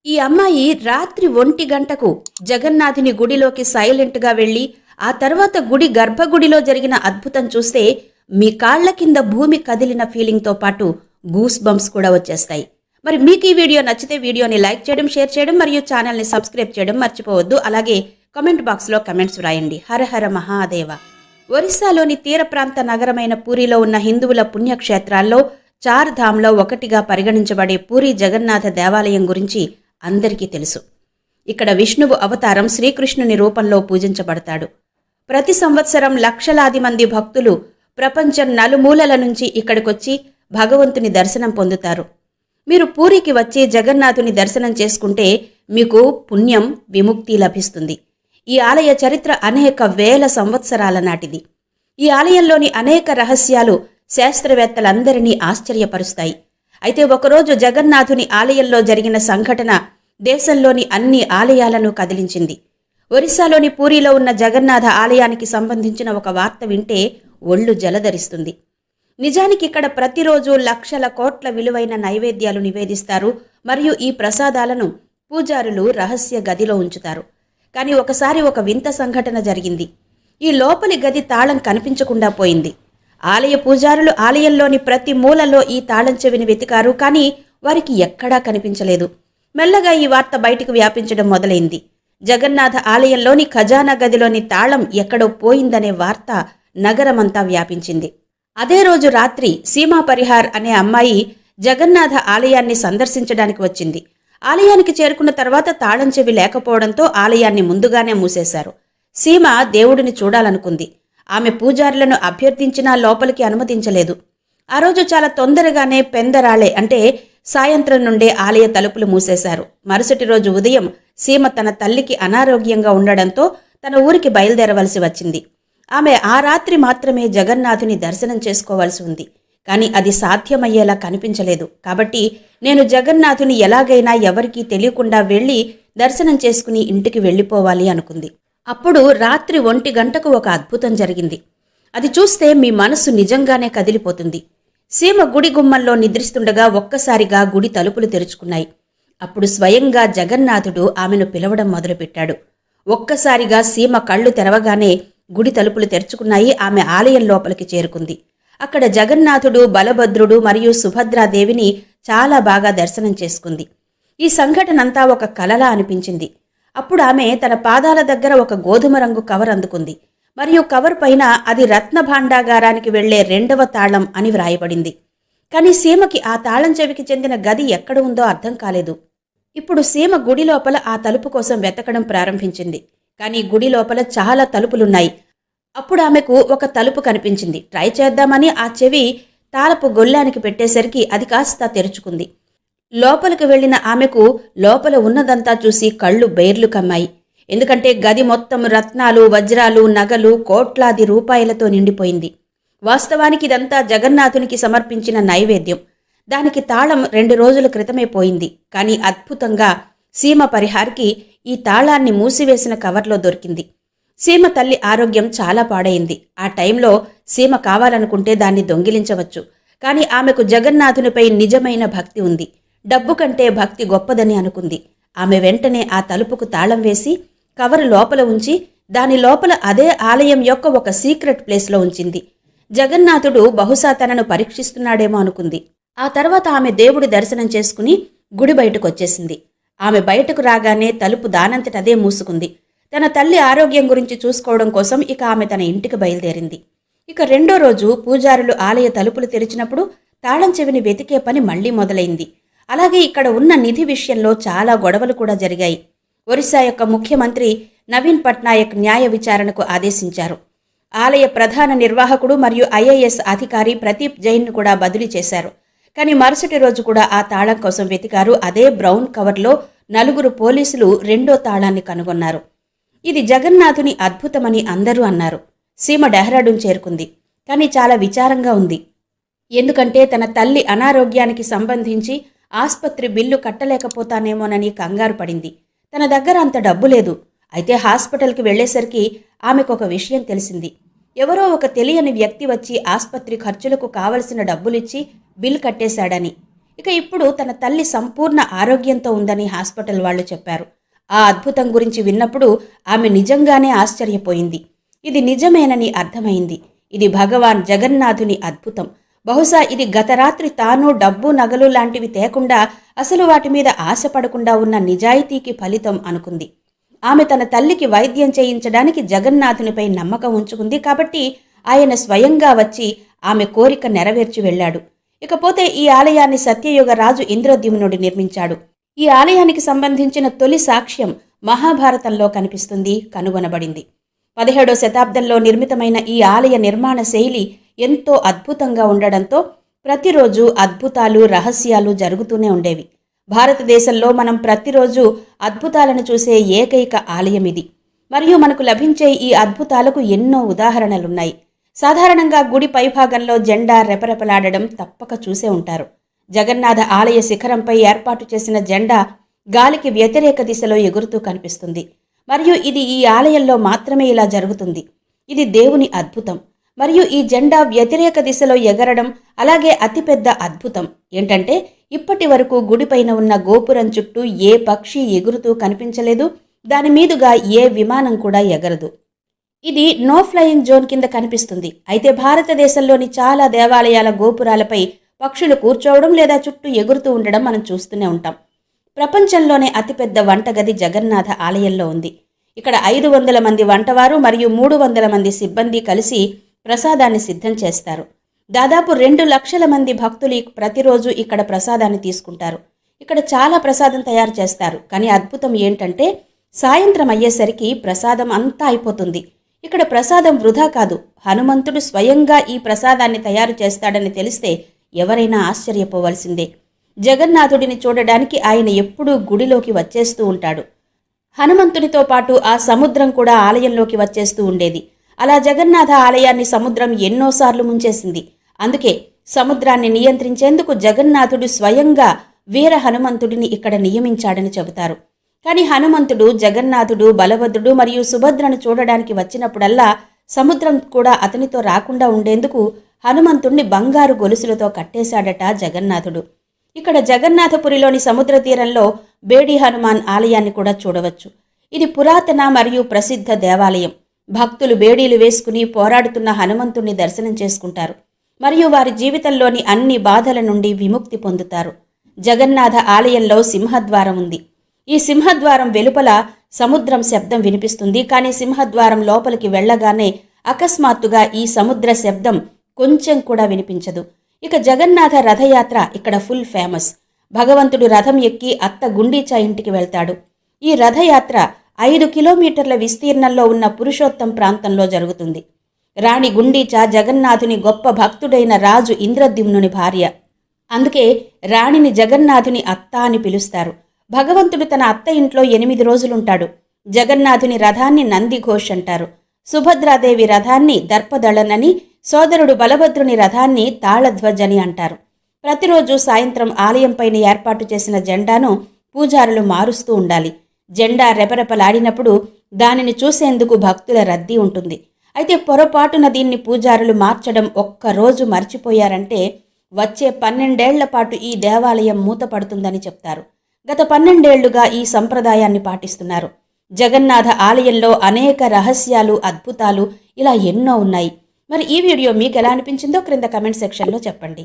ఈ అమ్మాయి రాత్రి 1 గంటకు జగన్నాథుని గుడిలోకి సైలెంట్గా వెళ్ళి ఆ తర్వాత గుడి గర్భగుడిలో జరిగిన అద్భుతం చూస్తే మీ కాళ్ల కింద భూమి కదిలిన ఫీలింగ్తో పాటు గూస్ బంప్స్ కూడా వచ్చేస్తాయి. మరి మీకు ఈ వీడియో నచ్చితే వీడియోని లైక్ చేయడం, షేర్ చేయడం మరియు ఛానల్ని సబ్స్క్రైబ్ చేయడం మర్చిపోవద్దు. అలాగే కామెంట్ బాక్స్లో కమెంట్స్ వ్రాయండి. హర హర మహాదేవ. ఒరిస్సాలోని తీర ప్రాంత నగరమైన పూరిలో ఉన్న హిందువుల పుణ్యక్షేత్రాల్లో చార్ధామ్లో ఒకటిగా పరిగణించబడే పూరి జగన్నాథ దేవాలయం గురించి అందరికీ తెలుసు. ఇక్కడ విష్ణువు అవతారం శ్రీకృష్ణుని రూపంలో పూజించబడతాడు. ప్రతి సంవత్సరం లక్షలాది మంది భక్తులు ప్రపంచం నలుమూలల నుంచి ఇక్కడికొచ్చి భగవంతుని దర్శనం పొందుతారు. మీరు పూరికి వచ్చి జగన్నాథుని దర్శనం చేసుకుంటే మీకు పుణ్యం, విముక్తి లభిస్తుంది. ఈ ఆలయ చరిత్ర అనేక వేల సంవత్సరాల నాటిది. ఈ ఆలయంలోని అనేక రహస్యాలు శాస్త్రవేత్తలందరినీ ఆశ్చర్యపరుస్తాయి. అయితే ఒకరోజు జగన్నాథుని ఆలయంలో జరిగిన సంఘటన దేశంలోని అన్ని ఆలయాలను కదిలించింది. ఒరిస్సాలోని పూరిలో ఉన్న జగన్నాథ ఆలయానికి సంబంధించిన ఒక వార్త వింటే ఒళ్ళు జలధరిస్తుంది. నిజానికి ఇక్కడ ప్రతిరోజు లక్షల కోట్ల విలువైన నైవేద్యాలు నివేదిస్తారు మరియు ఈ ప్రసాదాలను పూజారులు రహస్య గదిలో ఉంచుతారు. కానీ ఒకసారి ఒక వింత సంఘటన జరిగింది. ఈ లోపలి గది తాళం కనిపించకుండా పోయింది. ఆలయ పూజారులు ఆలయంలోని ప్రతి మూలలో ఈ తాళం చెవిని వెతికారు, కానీ వారికి ఎక్కడా కనిపించలేదు. మెల్లగా ఈ వార్త బయటికి వ్యాపించడం మొదలైంది. జగన్నాథ ఆలయంలోని ఖజానా గదిలోని తాళం ఎక్కడో పోయిందనే వార్త నగరమంతా వ్యాపించింది. అదే రోజు రాత్రి సీమా పరిహార్ అనే అమ్మాయి జగన్నాథ ఆలయాన్ని సందర్శించడానికి వచ్చింది. ఆలయానికి చేరుకున్న తర్వాత తాళం చెవి లేకపోవడంతో ఆలయాన్ని ముందుగానే మూసేశారు. సీమ దేవుడిని చూడాలనుకుంది. ఆమె పూజారులను అభ్యర్థించినా లోపలికి అనుమతించలేదు. ఆ రోజు చాలా తొందరగానే పెందరాళే అంటే సాయంత్రం నుండే ఆలయ తలుపులు మూసేశారు. మరుసటి రోజు ఉదయం సీమ తన తల్లికి అనారోగ్యంగా ఉండడంతో తన ఊరికి బయలుదేరవలసి వచ్చింది. ఆమె ఆ రాత్రి మాత్రమే జగన్నాథుని దర్శనం చేసుకోవాల్సి ఉంది. కానీ అది సాధ్యమయ్యేలా కనిపించలేదు. కాబట్టి నేను జగన్నాథుని ఎలాగైనా ఎవరికీ తెలియకుండా వెళ్ళి దర్శనం చేసుకుని ఇంటికి వెళ్ళిపోవాలి అనుకుంది. అప్పుడు రాత్రి 1 గంటకు ఒక అద్భుతం జరిగింది. అది చూస్తే మీ మనస్సు నిజంగానే కదిలిపోతుంది. సీమ గుడి గుమ్మంలో నిద్రిస్తుండగా ఒక్కసారిగా గుడి తలుపులు తెరుచుకున్నాయి. అప్పుడు స్వయంగా జగన్నాథుడు ఆమెను పిలవడం మొదలుపెట్టాడు. ఒక్కసారిగా సీమ కళ్ళు తెరవగానే గుడి తలుపులు తెరుచుకున్నాయి. ఆమె ఆలయం లోపలికి చేరుకుంది. అక్కడ జగన్నాథుడు, బలభద్రుడు మరియు సుభద్రాదేవిని చాలా బాగా దర్శనం చేసుకుంది. ఈ సంఘటనంతా ఒక కలలా అనిపించింది. అప్పుడు ఆమె తన పాదాల దగ్గర ఒక గోధుమ రంగు కవర్ అందుకుంది మరియు కవర్ పైన అది రత్న భాండాగారానికి వెళ్లే 2వ తాళం అని వ్రాయబడింది. కానీ సీమకి ఆ తాళం చెవికి చెందిన గది ఎక్కడ ఉందో అర్థం కాలేదు. ఇప్పుడు సీమ గుడి లోపల ఆ తలుపు కోసం వెతకడం ప్రారంభించింది. కానీ గుడి లోపల చాలా తలుపులున్నాయి. అప్పుడు ఆమెకు ఒక తలుపు కనిపించింది. ట్రై చేద్దామని ఆ చెవి తాళపు గొల్లానికి పెట్టేసరికి అది కాస్త తెరుచుకుంది. లోపలికి వెళ్లిన ఆమెకు లోపల ఉన్నదంతా చూసి కళ్ళు బైర్లు కమ్మాయి. ఎందుకంటే గది మొత్తం రత్నాలు, వజ్రాలు, నగలు, కోట్లాది రూపాయలతో నిండిపోయింది. వాస్తవానికి ఇదంతా జగన్నాథునికి సమర్పించిన నైవేద్యం. దానికి తాళం 2 రోజుల క్రితమే పోయింది. కానీ అద్భుతంగా సీమ పరిహార్కి ఈ తాళాన్ని మూసివేసిన కవర్లో దొరికింది. సీమ తల్లి ఆరోగ్యం చాలా పాడైంది. ఆ టైంలో సీమ కావాలనుకుంటే దాన్ని దొంగిలించవచ్చు. కానీ ఆమెకు జగన్నాథునిపై నిజమైన భక్తి ఉంది. డబ్బు కంటే భక్తి గొప్పదని అనుకుంది. ఆమె వెంటనే ఆ తలుపుకు తాళం వేసి కవరు లోపల ఉంచి దాని లోపల అదే ఆలయం యొక్క ఒక సీక్రెట్ ప్లేస్లో ఉంచింది. జగన్నాథుడు బహుశా తనను పరీక్షిస్తున్నాడేమో అనుకుంది. ఆ తర్వాత ఆమె దేవుడి దర్శనం చేసుకుని గుడి బయటకు వచ్చేసింది. ఆమె బయటకు రాగానే తలుపు దానంతటదే మూసుకుంది. తన తల్లి ఆరోగ్యం గురించి చూసుకోవడం కోసం ఇక ఆమె తన ఇంటికి బయలుదేరింది. ఇక 2వ రోజు పూజారులు ఆలయ తలుపులు తెరిచినప్పుడు తాళం చెవిని వెతికే పని మళ్లీ మొదలైంది. అలాగే ఇక్కడ ఉన్న నిధి విషయంలో చాలా గొడవలు కూడా జరిగాయి. ఒరిస్సా యొక్క ముఖ్యమంత్రి నవీన్ పట్నాయక్ న్యాయ విచారణకు ఆదేశించారు. ఆలయ ప్రధాన నిర్వాహకుడు మరియు ఐఏఎస్ అధికారి ప్రదీప్ జైన్ను కూడా బదిలీ చేశారు. కానీ మరుసటి రోజు కూడా ఆ తాళం కోసం వెతికారు. అదే బ్రౌన్ కవర్లో 4 పోలీసులు 2వ తాళాన్ని కనుగొన్నారు. ఇది జగన్నాథుని అద్భుతమని అందరూ అన్నారు. సీమ డెహ్రాడూన్ చేరుకుంది. కానీ చాలా విచారంగా ఉంది. ఎందుకంటే తన తల్లి అనారోగ్యానికి సంబంధించి ఆస్పత్రి బిల్లు కట్టలేకపోతానేమోనని కంగారు పడింది. తన దగ్గర అంత డబ్బు లేదు. అయితే హాస్పిటల్కి వెళ్లేసరికి ఆమెకొక విషయం తెలిసింది. ఎవరో ఒక తెలియని వ్యక్తి వచ్చి ఆస్పత్రి ఖర్చులకు కావలసిన డబ్బులిచ్చి బిల్ కట్టేశాడని. ఇక ఇప్పుడు తన తల్లి సంపూర్ణ ఆరోగ్యంతో ఉందని హాస్పిటల్ వాళ్ళు చెప్పారు. ఆ అద్భుతం గురించి విన్నప్పుడు ఆమె నిజంగానే ఆశ్చర్యపోయింది. ఇది నిజమేనని అర్థమైంది. ఇది భగవాన్ జగన్నాథుని అద్భుతం. బహుశా ఇది గత రాత్రి తాను డబ్బు నగలు లాంటివి తేకుండా అసలు వాటి మీద ఆశపడకుండా ఉన్న నిజాయితీకి ఫలితం అనుకుంది. ఆమె తన తల్లికి వైద్యం చేయించడానికి జగన్నాథునిపై నమ్మకం ఉంచుకుంది. కాబట్టి ఆయన స్వయంగా వచ్చి ఆమె కోరిక నెరవేర్చి వెళ్ళాడు. ఇకపోతే ఈ ఆలయాన్ని సత్యయుగ రాజు ఇంద్రద్యుమ్నుడు నిర్మించాడు. ఈ ఆలయానికి సంబంధించిన తొలి సాక్ష్యం మహాభారతంలో కనుగొనబడింది. 17వ శతాబ్దంలో నిర్మితమైన ఈ ఆలయ నిర్మాణ శైలి ఎంతో అద్భుతంగా ఉండడంతో ప్రతిరోజు అద్భుతాలు, రహస్యాలు జరుగుతూనే ఉండేవి. భారతదేశంలో మనం ప్రతిరోజు అద్భుతాలను చూసే ఏకైక ఆలయం ఇది. మరియు మనకు లభించే ఈ అద్భుతాలకు ఎన్నో ఉదాహరణలున్నాయి. సాధారణంగా గుడి పైభాగంలో జెండా రెపరెపలాడడం తప్పక చూసే ఉంటారు. జగన్నాథ ఆలయ శిఖరంపై ఏర్పాటు చేసిన జెండా గాలికి వ్యతిరేక దిశలో ఎగురుతూ కనిపిస్తుంది. మరియు ఇది ఈ ఆలయంలో మాత్రమే ఇలా జరుగుతుంది. ఇది దేవుని అద్భుతం. మరియు ఈ జెండా వ్యతిరేక దిశలో ఎగరడం అలాగే అతిపెద్ద అద్భుతం ఏంటంటే ఇప్పటి వరకు గుడిపైన ఉన్న గోపురం చుట్టూ ఏ పక్షి ఎగురుతూ కనిపించలేదు. దాని మీదుగా ఏ విమానం కూడా ఎగరదు. ఇది నో ఫ్లయింగ్ జోన్ కింద కనిపిస్తుంది. అయితే భారతదేశంలోని చాలా దేవాలయాల గోపురాలపై పక్షులు కూర్చోవడం లేదా చుట్టూ ఎగురుతూ ఉండడం మనం చూస్తూనే ఉంటాం. ప్రపంచంలోనే అతిపెద్ద వంటగది జగన్నాథ ఆలయంలో ఉంది. ఇక్కడ 500 మంది వంటవారు మరియు 300 మంది సిబ్బంది కలిసి ప్రసాదాన్ని సిద్ధం చేస్తారు. దాదాపు 2 లక్షల మంది భక్తులు ప్రతిరోజు ఇక్కడ ప్రసాదాన్ని తీసుకుంటారు. ఇక్కడ చాలా ప్రసాదం తయారు చేస్తారు. కానీ అద్భుతం ఏంటంటే సాయంత్రం అయ్యేసరికి ప్రసాదం అంతా అయిపోతుంది. ఇక్కడ ప్రసాదం వృధా కాదు. హనుమంతుడు స్వయంగా ఈ ప్రసాదాన్ని తయారు చేస్తాడని తెలిస్తే ఎవరైనా ఆశ్చర్యపోవలసిందే. జగన్నాథుడిని చూడడానికి ఆయన ఎప్పుడూ గుడిలోకి వచ్చేస్తూ ఉంటాడు. హనుమంతునితో పాటు ఆ సముద్రం కూడా ఆలయంలోకి వచ్చేస్తూ ఉండేది. అలా జగన్నాథ ఆలయాన్ని సముద్రం ఎన్నోసార్లు ముంచేసింది. అందుకే సముద్రాన్ని నియంత్రించేందుకు జగన్నాథుడు స్వయంగా వీర హనుమంతుడిని ఇక్కడ నియమించాడని చెబుతారు. కానీ హనుమంతుడు, జగన్నాథుడు, బలభద్రుడు మరియు సుభద్రను చూడడానికి వచ్చినప్పుడల్లా సముద్రం కూడా అతనితో రాకుండా ఉండేందుకు హనుమంతుణ్ణి బంగారు గొలుసులతో కట్టేశాడట జగన్నాథుడు. ఇక్కడ జగన్నాథపురిలోని సముద్ర తీరంలో బేడి హనుమాన్ ఆలయాన్ని కూడా చూడవచ్చు. ఇది పురాతన మరియు ప్రసిద్ధ దేవాలయం. భక్తులు బేడీలు వేసుకుని పోరాడుతున్న హనుమంతుణ్ణి దర్శనం చేసుకుంటారు మరియు వారి జీవితంలోని అన్ని బాధల నుండి విముక్తి పొందుతారు. జగన్నాథ ఆలయంలో సింహద్వారం ఉంది. ఈ సింహద్వారం వెలుపల సముద్రం శబ్దం వినిపిస్తుంది. కానీ సింహద్వారం లోపలికి వెళ్లగానే అకస్మాత్తుగా ఈ సముద్ర శబ్దం కొంచెం కూడా వినిపించదు. ఇక జగన్నాథ రథయాత్ర ఇక్కడ ఫుల్ ఫేమస్. భగవంతుడు రథం ఎక్కి అత్త గుండీచా ఇంటికి వెళ్తాడు. ఈ రథయాత్ర 5 కిలోమీటర్ల విస్తీర్ణంలో ఉన్న పురుషోత్తం ప్రాంతంలో జరుగుతుంది. రాణి గుండీచా జగన్నాథుని గొప్ప భక్తుడైన రాజు ఇంద్రద్యుమ్నుని భార్య. అందుకే రాణిని జగన్నాథుని అత్త అని పిలుస్తారు. భగవంతుడు తన అత్త ఇంట్లో 8 రోజులుంటాడు. జగన్నాథుని రథాన్ని నందిఘోష్ అంటారు. సుభద్రాదేవి రథాన్ని దర్పదళనని, సోదరుడు బలభద్రుని రథాన్ని తాళధ్వజ్ అని అంటారు. ప్రతిరోజు సాయంత్రం ఆలయంపైన ఏర్పాటు చేసిన జెండాను పూజారులు మారుస్తూ ఉండాలి. జెండా రెపరెపలాడినప్పుడు దానిని చూసేందుకు భక్తుల రద్దీ ఉంటుంది. అయితే పొరపాటున దీన్ని పూజారులు మార్చడం ఒక్కరోజు మర్చిపోయారంటే వచ్చే 12 ఏళ్ల పాటు ఈ దేవాలయం మూతపడుతుందని చెప్తారు. గత 12 ఏళ్లుగా ఈ సంప్రదాయాన్ని పాటిస్తున్నారు. జగన్నాథ ఆలయంలో అనేక రహస్యాలు, అద్భుతాలు ఇలా ఎన్నో ఉన్నాయి. మరి ఈ వీడియో మీకు ఎలా అనిపించిందో క్రింద కమెంట్ సెక్షన్లో చెప్పండి.